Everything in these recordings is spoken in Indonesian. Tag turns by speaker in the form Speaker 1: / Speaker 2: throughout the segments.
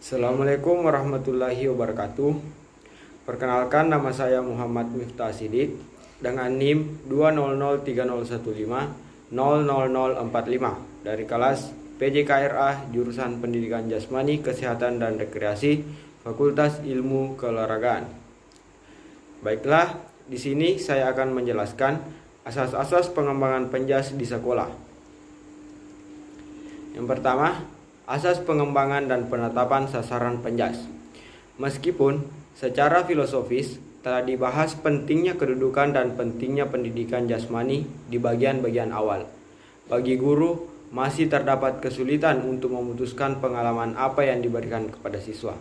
Speaker 1: Assalamualaikum warahmatullahi wabarakatuh. Perkenalkan, nama saya Muhammad Miftah Sidik dengan NIM 2003015000045 dari kelas PJKRA jurusan Pendidikan Jasmani, Kesehatan dan Rekreasi, Fakultas Ilmu Keolahragaan. Baiklah, di sini saya akan menjelaskan asas-asas pengembangan penjas di sekolah. Yang pertama, asas pengembangan dan penetapan sasaran penjas. Meskipun secara filosofis telah dibahas pentingnya kedudukan dan pentingnya pendidikan jasmani di bagian-bagian awal, bagi guru masih terdapat kesulitan untuk memutuskan pengalaman apa yang diberikan kepada siswa.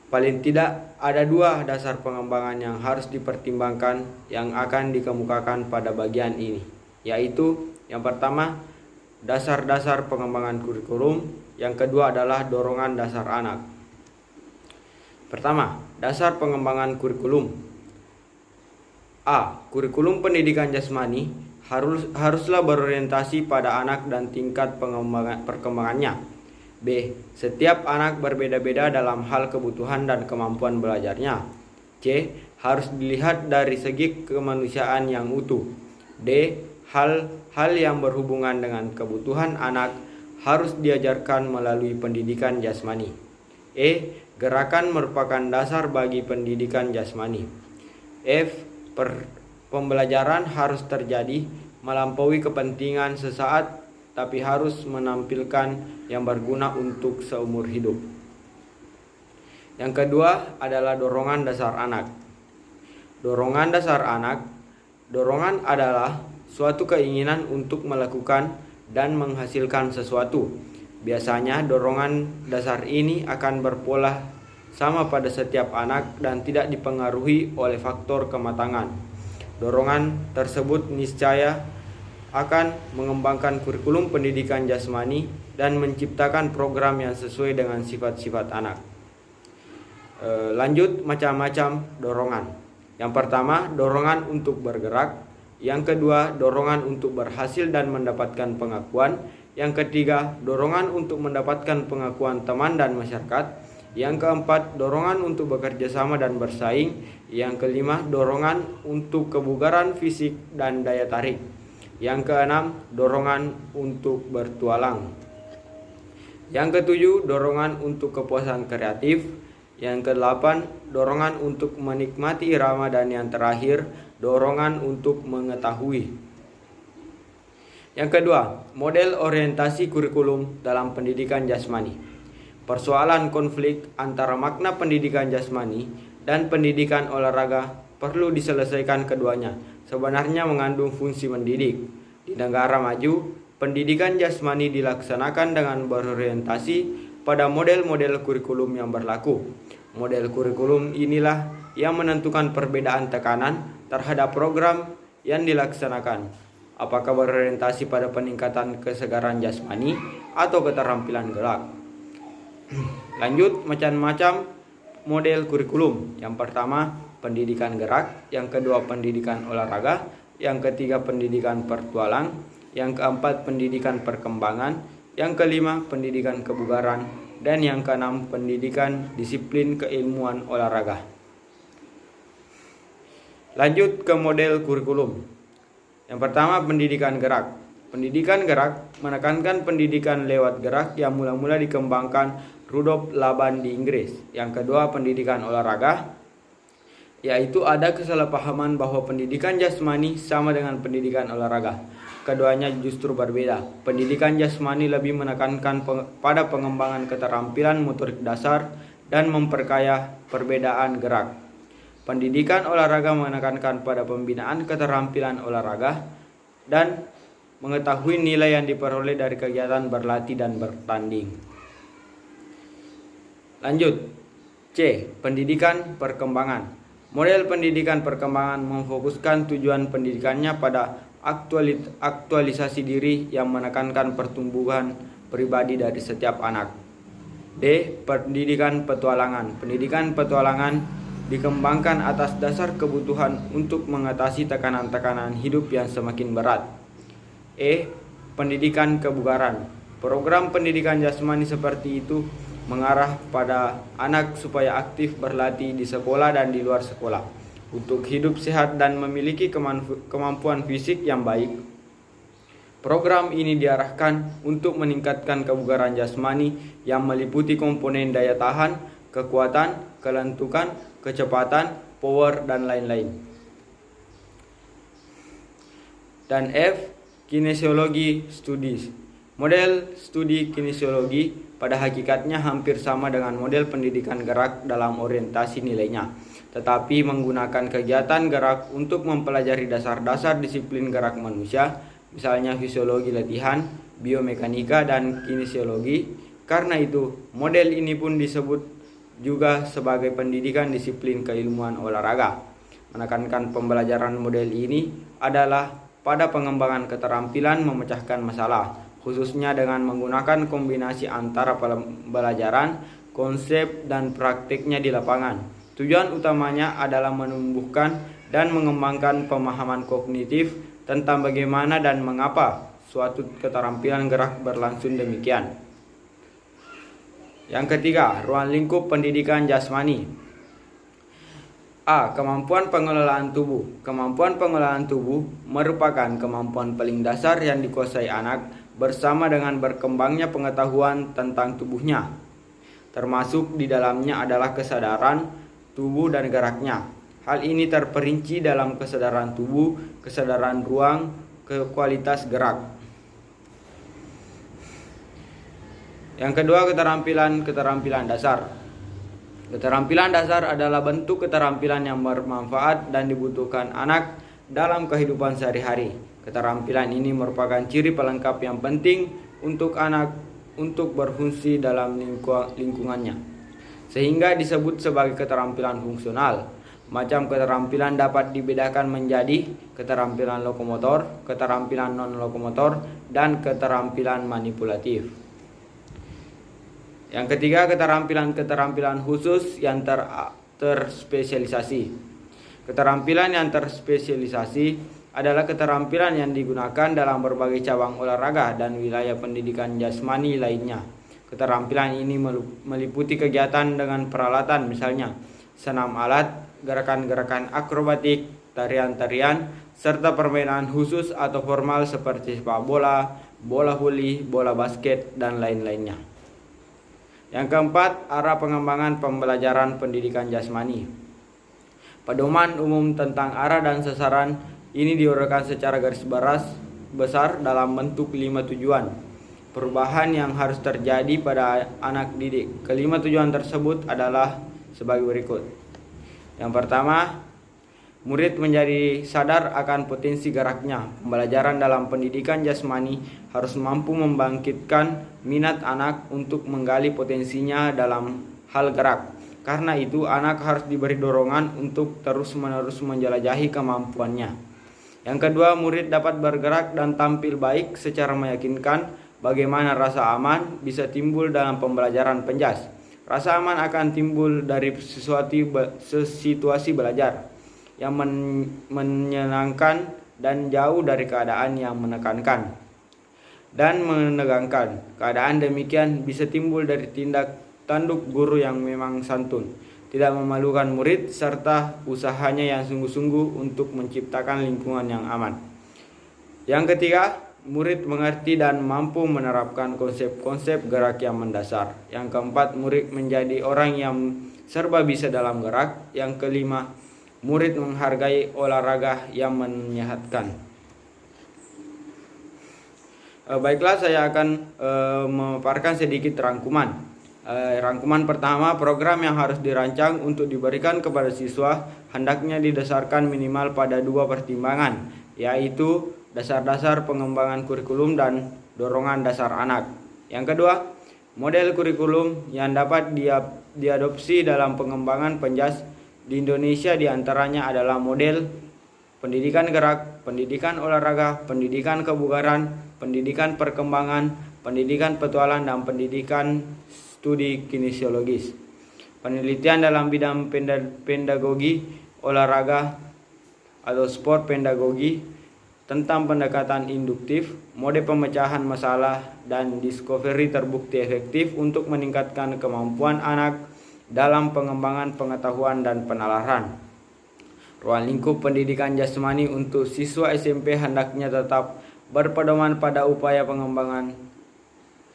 Speaker 1: Paling tidak ada dua dasar pengembangan yang harus dipertimbangkan yang akan dikemukakan pada bagian ini, yaitu yang pertama, dasar-dasar pengembangan kurikulum. Yang kedua adalah dorongan dasar anak. Pertama, dasar pengembangan kurikulum. A. Kurikulum pendidikan jasmani haruslah berorientasi pada anak dan tingkat perkembangannya. B. Setiap anak berbeda-beda dalam hal kebutuhan dan kemampuan belajarnya. C. Harus dilihat dari segi kemanusiaan yang utuh. D. Hal yang berhubungan dengan kebutuhan anak harus diajarkan melalui pendidikan jasmani. E. Gerakan merupakan dasar bagi pendidikan jasmani. F. Pembelajaran harus terjadi melampaui kepentingan sesaat, tapi harus menampilkan yang berguna untuk seumur hidup. Yang kedua adalah dorongan dasar anak. Dorongan dasar anak. Dorongan adalah suatu keinginan untuk melakukan dan menghasilkan sesuatu. Biasanya dorongan dasar ini akan berpola sama pada setiap anak dan tidak dipengaruhi oleh faktor kematangan. Dorongan tersebut niscaya akan mengembangkan kurikulum pendidikan jasmani dan menciptakan program yang sesuai dengan sifat-sifat anak. Lanjut, macam-macam dorongan. Yang pertama, dorongan untuk bergerak. Yang kedua, dorongan untuk berhasil dan mendapatkan pengakuan. Yang ketiga, dorongan untuk mendapatkan pengakuan teman dan masyarakat. Yang keempat, dorongan untuk bekerja sama dan bersaing. Yang kelima, dorongan untuk kebugaran fisik dan daya tarik. Yang keenam, dorongan untuk bertualang. Yang ketujuh, dorongan untuk kepuasan kreatif. Yang kedelapan, dorongan untuk menikmati irama. Dan yang terakhir, dorongan untuk mengetahui. Yang kedua, model orientasi kurikulum dalam pendidikan jasmani. Persoalan konflik antara makna pendidikan jasmani dan pendidikan olahraga perlu diselesaikan keduanya. Sebenarnya mengandung fungsi mendidik. Di negara maju, pendidikan jasmani dilaksanakan dengan berorientasi pada model-model kurikulum yang berlaku. Model kurikulum inilah yang menentukan perbedaan tekanan terhadap program yang dilaksanakan, apakah berorientasi pada peningkatan kesegaran jasmani atau keterampilan gerak. Lanjut, macam-macam model kurikulum. Yang pertama, pendidikan gerak. Yang kedua, pendidikan olahraga. Yang ketiga, pendidikan pertualang. Yang keempat, pendidikan perkembangan. Yang kelima, pendidikan kebugaran. Dan yang keenam, pendidikan disiplin keilmuan olahraga. Lanjut ke model kurikulum. Yang pertama, pendidikan gerak. Pendidikan gerak menekankan pendidikan lewat gerak yang mula-mula dikembangkan Rudolf Laban di Inggris. Yang kedua, pendidikan olahraga, yaitu ada kesalahpahaman bahwa pendidikan jasmani sama dengan pendidikan olahraga. Keduanya justru berbeda. Pendidikan jasmani lebih menekankan pada pengembangan keterampilan motorik dasar dan memperkaya perbedaan gerak. Pendidikan olahraga menekankan pada pembinaan keterampilan olahraga dan mengetahui nilai yang diperoleh dari kegiatan berlatih dan bertanding. Lanjut, C. Pendidikan perkembangan. Model pendidikan perkembangan memfokuskan tujuan pendidikannya pada aktualisasi diri yang menekankan pertumbuhan pribadi dari setiap anak. D. Pendidikan petualangan. Pendidikan petualangan dikembangkan atas dasar kebutuhan untuk mengatasi tekanan-tekanan hidup yang semakin berat. E. Pendidikan kebugaran. Program pendidikan jasmani seperti itu mengarah pada anak supaya aktif berlatih di sekolah dan di luar sekolah untuk hidup sehat dan memiliki kemampuan fisik yang baik. Program ini diarahkan untuk meningkatkan kebugaran jasmani yang meliputi komponen daya tahan, kekuatan, kelentukan, kecepatan, power, dan lain-lain. Dan F. Kinesiologi Studies. Model studi kinesiologi pada hakikatnya hampir sama dengan model pendidikan gerak dalam orientasi nilainya, tetapi menggunakan kegiatan gerak untuk mempelajari dasar-dasar disiplin gerak manusia, misalnya fisiologi latihan, biomekanika, dan kinesiologi. Karena itu, model ini pun disebut juga sebagai pendidikan disiplin keilmuan olahraga. Menekankan pembelajaran model ini adalah pada pengembangan keterampilan memecahkan masalah, khususnya dengan menggunakan kombinasi antara pembelajaran, konsep, dan praktiknya di lapangan. Tujuan utamanya adalah menumbuhkan dan mengembangkan pemahaman kognitif tentang bagaimana dan mengapa suatu keterampilan gerak berlangsung demikian. Yang ketiga, ruang lingkup pendidikan jasmani. A. Kemampuan pengelolaan tubuh. Kemampuan pengelolaan tubuh merupakan kemampuan paling dasar yang dikuasai anak bersama dengan berkembangnya pengetahuan tentang tubuhnya. Termasuk di dalamnya adalah kesadaran tubuh dan geraknya. Hal ini terperinci dalam kesadaran tubuh, kesadaran ruang, kualitas gerak. Yang kedua, keterampilan dasar. Keterampilan dasar adalah bentuk keterampilan yang bermanfaat dan dibutuhkan anak dalam kehidupan sehari-hari. Keterampilan ini merupakan ciri pelengkap yang penting untuk anak untuk berfungsi dalam lingkungannya, sehingga disebut sebagai keterampilan fungsional. Macam keterampilan dapat dibedakan menjadi keterampilan lokomotor, keterampilan non-lokomotor, dan keterampilan manipulatif. Yang ketiga, keterampilan khusus yang terspesialisasi. Keterampilan yang terspesialisasi adalah keterampilan yang digunakan dalam berbagai cabang olahraga dan wilayah pendidikan jasmani lainnya. Keterampilan ini meliputi kegiatan dengan peralatan, misalnya senam alat, gerakan-gerakan akrobatik, tarian-tarian, serta permainan khusus atau formal seperti sepak bola, bola voli, bola basket, dan lain-lainnya. Yang keempat, arah pengembangan pembelajaran pendidikan jasmani. Pedoman umum tentang arah dan sasaran ini diuraikan secara garis besar dalam bentuk 5 tujuan perubahan yang harus terjadi pada anak didik. Kelima tujuan tersebut adalah sebagai berikut. Yang pertama, murid menjadi sadar akan potensi geraknya. Pembelajaran dalam pendidikan jasmani harus mampu membangkitkan minat anak untuk menggali potensinya dalam hal gerak. Karena itu, anak harus diberi dorongan untuk terus-menerus menjelajahi kemampuannya. Yang kedua, murid dapat bergerak dan tampil baik secara meyakinkan. Bagaimana rasa aman bisa timbul dalam pembelajaran penjas. Rasa aman akan timbul dari situasi belajar yang menyenangkan dan jauh dari keadaan yang menekankan dan menegangkan. Keadaan demikian bisa timbul dari tindak tanduk guru yang memang santun, tidak memalukan murid, serta usahanya yang sungguh-sungguh untuk menciptakan lingkungan yang aman. Yang ketiga, murid mengerti dan mampu menerapkan konsep-konsep gerak yang mendasar. Yang keempat, murid menjadi orang yang serba bisa dalam gerak. Yang kelima, murid menghargai olahraga yang menyehatkan. Baiklah, saya akan memaparkan sedikit rangkuman. Rangkuman pertama, program yang harus dirancang untuk diberikan kepada siswa hendaknya didasarkan minimal pada 2 pertimbangan, yaitu dasar-dasar pengembangan kurikulum dan dorongan dasar anak. Yang kedua, model kurikulum yang dapat diadopsi dalam pengembangan penjas di Indonesia diantaranya adalah model pendidikan gerak, pendidikan olahraga, pendidikan kebugaran, pendidikan perkembangan, pendidikan petualang, dan pendidikan studi kinesiologis. Penelitian dalam bidang pedagogi olahraga atau sport pedagogi tentang pendekatan induktif, mode pemecahan masalah, dan discovery terbukti efektif untuk meningkatkan kemampuan anak dalam pengembangan pengetahuan dan penalaran. Ruang lingkup pendidikan jasmani untuk siswa SMP hendaknya tetap berpedoman pada upaya pengembangan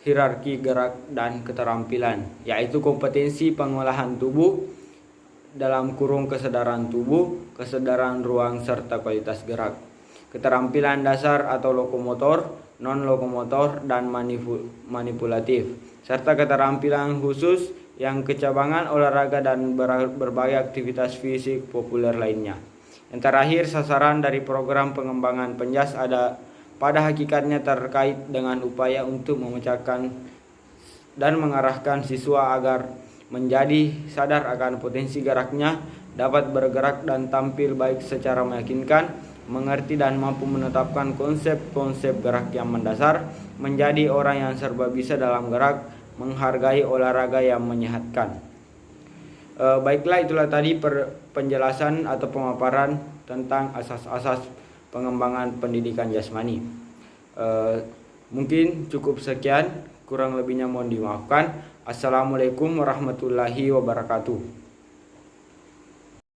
Speaker 1: hierarki gerak dan keterampilan, yaitu kompetensi pengolahan tubuh dalam kurung kesadaran tubuh, kesadaran ruang, serta kualitas gerak. Keterampilan dasar atau lokomotor, non-lokomotor, dan manipulatif, serta keterampilan khusus yang kecabangan olahraga dan berbagai aktivitas fisik populer lainnya. Yang terakhir, sasaran dari program pengembangan penjas pada hakikatnya terkait dengan upaya untuk memecahkan dan mengarahkan siswa agar menjadi sadar akan potensi geraknya, dapat bergerak dan tampil baik secara meyakinkan, mengerti dan mampu menetapkan konsep-konsep gerak yang mendasar, menjadi orang yang serba bisa dalam gerak, menghargai olahraga yang menyehatkan. Baiklah, itulah tadi penjelasan atau pemaparan tentang asas-asas pengembangan pendidikan jasmani. Mungkin cukup sekian, kurang lebihnya mohon dimaafkan. Assalamualaikum warahmatullahi wabarakatuh.